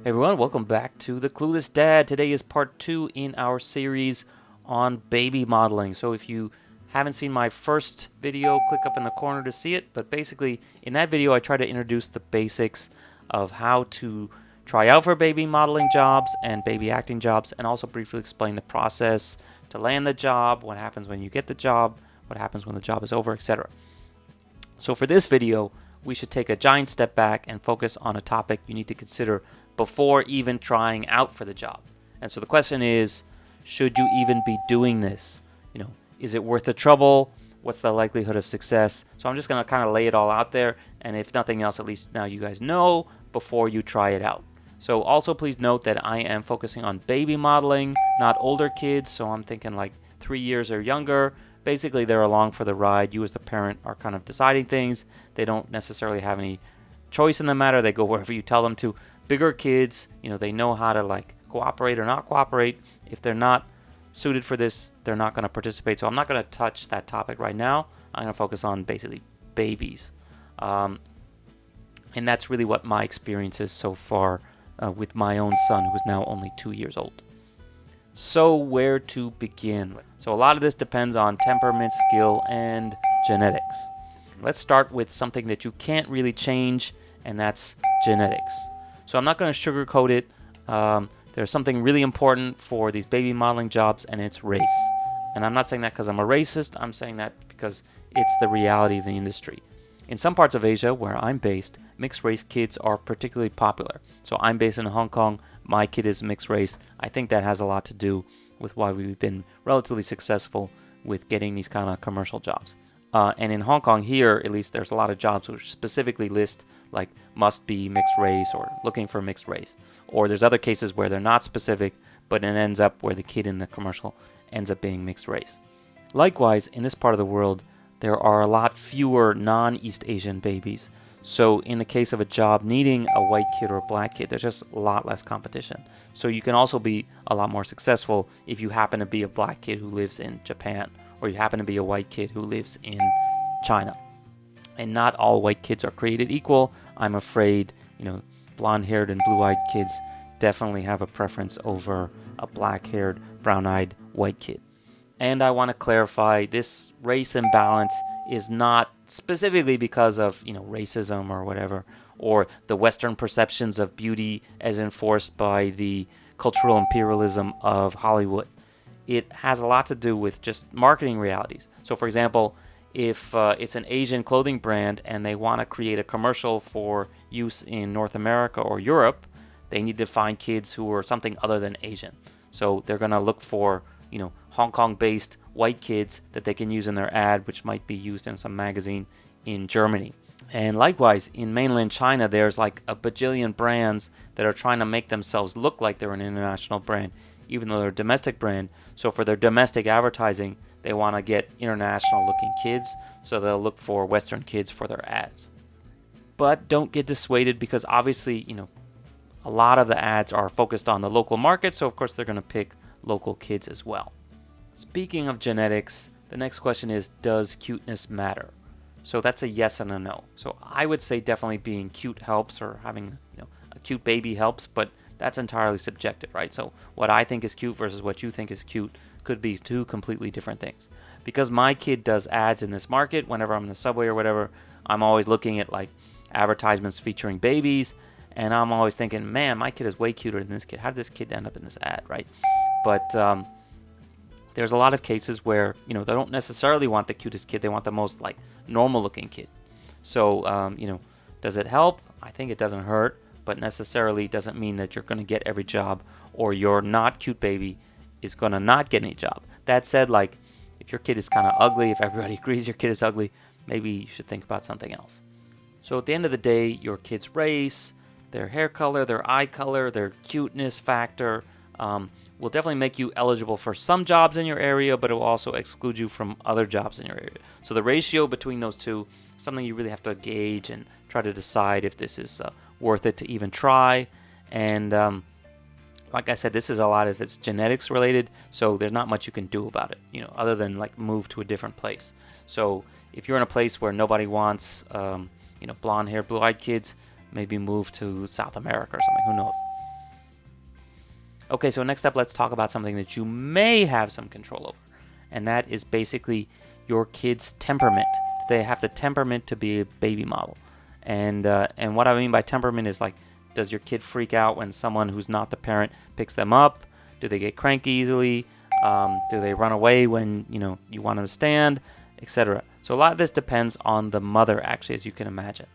Hey everyone, welcome back to the Clueless Dad. Today is part 2 in our series on baby modeling. So if you haven't seen my first video, click up in the corner to see it. But basically, in that video, I try to introduce the basics of how to try out for baby modeling jobs and baby acting jobs, and also briefly explain the process to land the job, what happens when you get the job, what happens when the job is over, etc. So for this video, we should take a giant step back and focus on a topic you need to consider before even trying out for the job. And so the question is, should you even be doing this? Is it worth the trouble? What's the likelihood of success? So I'm just going to kind of lay it all out there, and if nothing else, at least now you guys know before you try it out. So also please note that I am focusing on baby modeling, not older kids, so I'm thinking like 3 years or younger. Basically, they're along for the ride. You as the parent are kind of deciding things. They don't necessarily have any choice in the matter. They go wherever you tell them to. Bigger kids, they know how to like cooperate or not cooperate. If they're not suited for this, they're not going to participate. So I'm not going to touch that topic right now. I'm going to focus on basically babies. And that's really what my experience is so far with my own son, who is now only 2 years old. So where to begin? So a lot of this depends on temperament, skill, and genetics. Let's start with something that you can't really change, and that's genetics. So I'm not going to sugarcoat it. There's something really important for these baby modeling jobs, and it's race. And I'm not saying that because I'm a racist. I'm saying that because it's the reality of the industry. In some parts of Asia, where I'm based, mixed race kids are particularly popular. So I'm based in Hong Kong. My kid is mixed race. I think that has a lot to do with why we've been relatively successful with getting these kind of commercial jobs. And in Hong Kong here, at least, there's a lot of jobs which specifically list like must be mixed race or looking for mixed race. Or there's other cases where they're not specific, but it ends up where the kid in the commercial ends up being mixed race. Likewise, in this part of the world, there are a lot fewer non-East Asian babies. So in the case of a job needing a white kid or a black kid, there's just a lot less competition. So you can also be a lot more successful if you happen to be a black kid who lives in Japan, or you happen to be a white kid who lives in China. And not all white kids are created equal. I'm afraid, blonde-haired and blue-eyed kids definitely have a preference over a black-haired, brown-eyed white kid. And I want to clarify, this race imbalance is not specifically because of, racism or whatever, or the Western perceptions of beauty as enforced by the cultural imperialism of Hollywood. It has a lot to do with just marketing realities. So, for example, if it's an Asian clothing brand and they want to create a commercial for use in North America or Europe, they need to find kids who are something other than Asian. So they're going to look for, Hong Kong-based white kids that they can use in their ad, which might be used in some magazine in Germany. And likewise, in mainland China, there's like a bajillion brands that are trying to make themselves look like they're an international brand, even though they're a domestic brand. So for their domestic advertising, they want to get international-looking kids, so they'll look for Western kids for their ads. But don't get dissuaded, because obviously, a lot of the ads are focused on the local market, so of course they're going to pick local kids as well. Speaking of genetics, the next question is, does cuteness matter? So that's a yes and a no. So I would say definitely being cute helps, or having a cute baby helps, but that's entirely subjective, right? So what I think is cute versus what you think is cute could be two completely different things. Because my kid does ads in this market, whenever I'm in the subway or whatever, I'm always looking at like advertisements featuring babies, and I'm always thinking, man, my kid is way cuter than this kid. How did this kid end up in this ad, right? But there's a lot of cases where, they don't necessarily want the cutest kid. They want the most, like, normal-looking kid. So, does it help? I think it doesn't hurt, but necessarily doesn't mean that you're going to get every job, or your not cute baby is going to not get any job. That said, like, if your kid is kind of ugly, if everybody agrees your kid is ugly, maybe you should think about something else. So at the end of the day, your kid's race, their hair color, their eye color, their cuteness factor, will definitely make you eligible for some jobs in your area, but it will also exclude you from other jobs in your area. So the ratio between those two is something you really have to gauge and try to decide if this is worth it to even try. And like I said, this is a lot of it's genetics related, so there's not much you can do about it, other than like move to a different place. So if you're in a place where nobody wants, blonde hair, blue-eyed kids, maybe move to South America or something. Who knows? Okay, so next up, let's talk about something that you may have some control over, and that is basically your kid's temperament. They have the temperament to be a baby model, and what I mean by temperament is like, does your kid freak out when someone who's not the parent picks them up? Do they get cranky easily? Do they run away when you want them to stand, etc.? So a lot of this depends on the mother, actually, as you can imagine.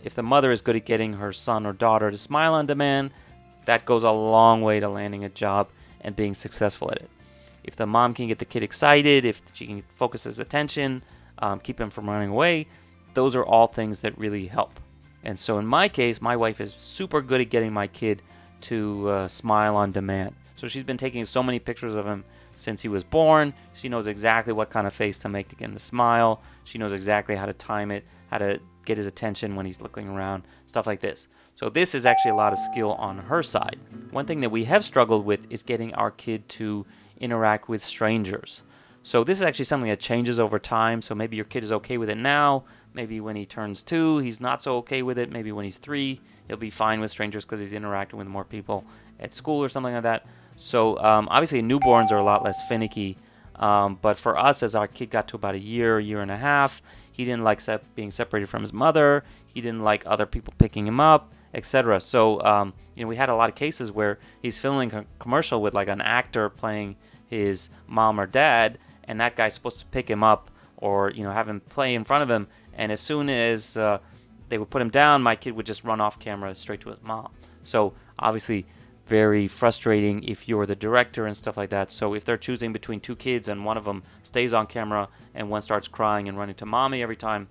If the mother is good at getting her son or daughter to smile on demand, that goes a long way to landing a job and being successful at it. If the mom can get the kid excited, if she can focus his attention, keep him from running away, those are all things that really help. And so in my case, my wife is super good at getting my kid to smile on demand. So she's been taking so many pictures of him since he was born. She knows exactly what kind of face to make to get him to smile. She knows exactly how to time it, how to get his attention when he's looking around, stuff like this. So this is actually a lot of skill on her side. One thing that we have struggled with is getting our kid to interact with strangers. So this is actually something that changes over time. So maybe your kid is okay with it now. Maybe when he turns 2, he's not so okay with it. Maybe when he's 3, he'll be fine with strangers because he's interacting with more people at school or something like that. So obviously newborns are a lot less finicky. But for us, as our kid got to about a year and a half, he didn't like being separated from his mother. He didn't like other people picking him up, etc. So we had a lot of cases where he's filming a commercial with like an actor playing his mom or dad, and that guy's supposed to pick him up or have him play in front of him. And as soon as they would put him down, my kid would just run off camera straight to his mom. So obviously very frustrating if you're the director and stuff like that. So if they're choosing between 2 kids and one of them stays on camera and one starts crying and running to mommy every time,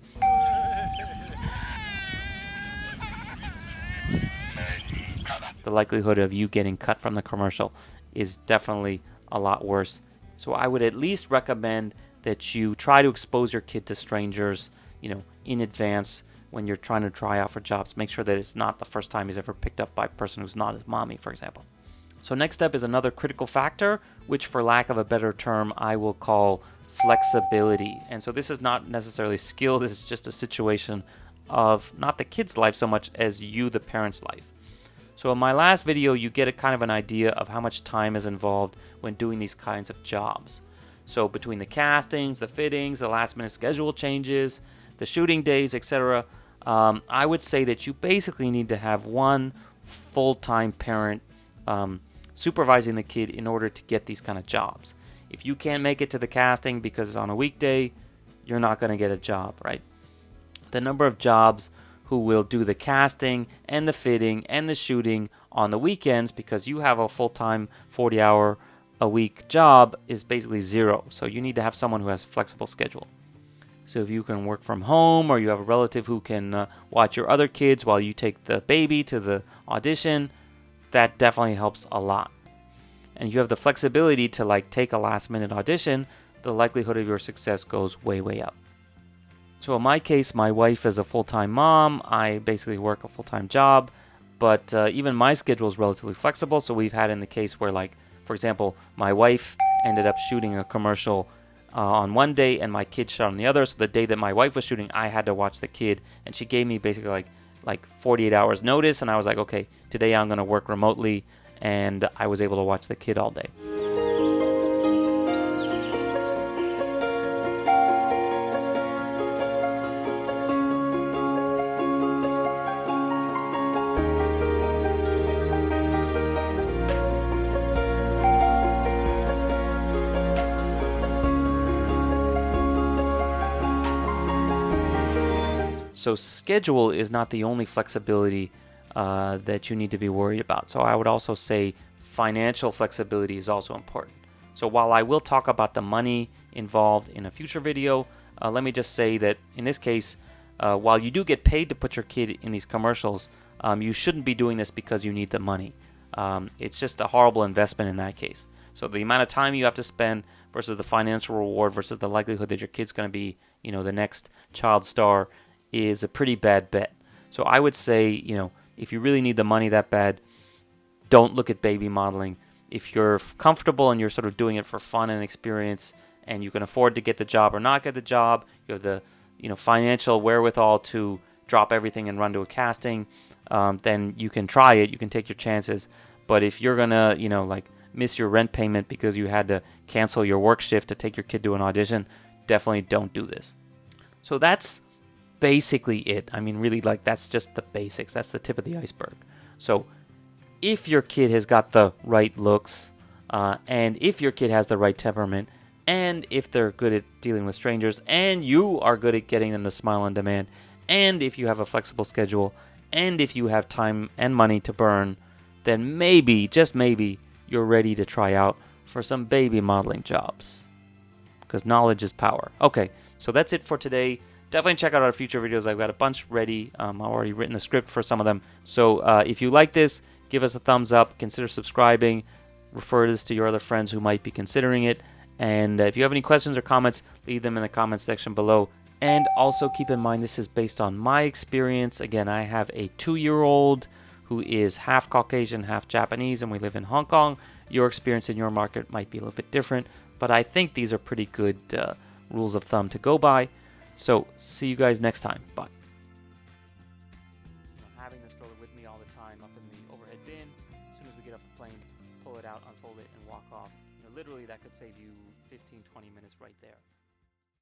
the likelihood of you getting cut from the commercial is definitely a lot worse. So I would at least recommend that you try to expose your kid to strangers, in advance when you're trying to try out for jobs. Make sure that it's not the first time he's ever picked up by a person who's not his mommy, for example. So next up is another critical factor, which for lack of a better term, I will call flexibility. And so this is not necessarily skill. This is just a situation of not the kid's life so much as you, the parent's life. So in my last video, you get a kind of an idea of how much time is involved when doing these kinds of jobs. So between the castings, the fittings, the last minute schedule changes, the shooting days, etc., I would say that you basically need to have one full-time parent supervising the kid in order to get these kind of jobs. If you can't make it to the casting because it's on a weekday, you're not going to get a job, right? The number of jobs who will do the casting and the fitting and the shooting on the weekends because you have a full-time 40-hour-a-week job is basically 0. So you need to have someone who has a flexible schedule. So if you can work from home or you have a relative who can watch your other kids while you take the baby to the audition, that definitely helps a lot. And if you have the flexibility to take a last-minute audition, the likelihood of your success goes way, way up. So in my case, my wife is a full-time mom. I basically work a full-time job, but even my schedule is relatively flexible. So we've had in the case where, for example, my wife ended up shooting a commercial on one day and my kid shot on the other. So the day that my wife was shooting, I had to watch the kid, and she gave me basically like 48 hours notice, and I was like, okay, today I'm going to work remotely, and I was able to watch the kid all day. So schedule is not the only flexibility that you need to be worried about. So I would also say financial flexibility is also important. So while I will talk about the money involved in a future video, let me just say that in this case, while you do get paid to put your kid in these commercials, you shouldn't be doing this because you need the money. It's just a horrible investment in that case. So the amount of time you have to spend versus the financial reward versus the likelihood that your kid's going to be, the next child star is a pretty bad bet. So I would say, if you really need the money that bad, don't look at baby modeling. If you're comfortable and you're sort of doing it for fun and experience, and you can afford to get the job or not get the job, you have the financial wherewithal to drop everything and run to a casting, then you can try it. You can take your chances. But if you're gonna, like miss your rent payment because you had to cancel your work shift to take your kid to an audition, definitely don't do this. So that's basically it. I mean, really, like, that's just the basics. That's the tip of the iceberg. So if your kid has got the right looks, and if your kid has the right temperament, and if they're good at dealing with strangers, and you are good at getting them to smile on demand, and if you have a flexible schedule, and if you have time and money to burn, then maybe, just maybe, you're ready to try out for some baby modeling jobs. Because knowledge is power. Okay, so that's it for today. Definitely check out our future videos. I've got a bunch ready. I've already written the script for some of them. So if you like this, give us a thumbs up. Consider subscribing. Refer this to your other friends who might be considering it. And if you have any questions or comments, leave them in the comments section below. And also keep in mind, this is based on my experience. Again, I have a 2-year-old who is half Caucasian, half Japanese, and we live in Hong Kong. Your experience in your market might be a little bit different, but I think these are pretty good rules of thumb to go by. So, see you guys next time. Bye. Having the stroller with me all the time up in the overhead bin. As soon as we get off the plane, pull it out, unfold it, and walk off. Literally, that could save you 15-20 minutes right there.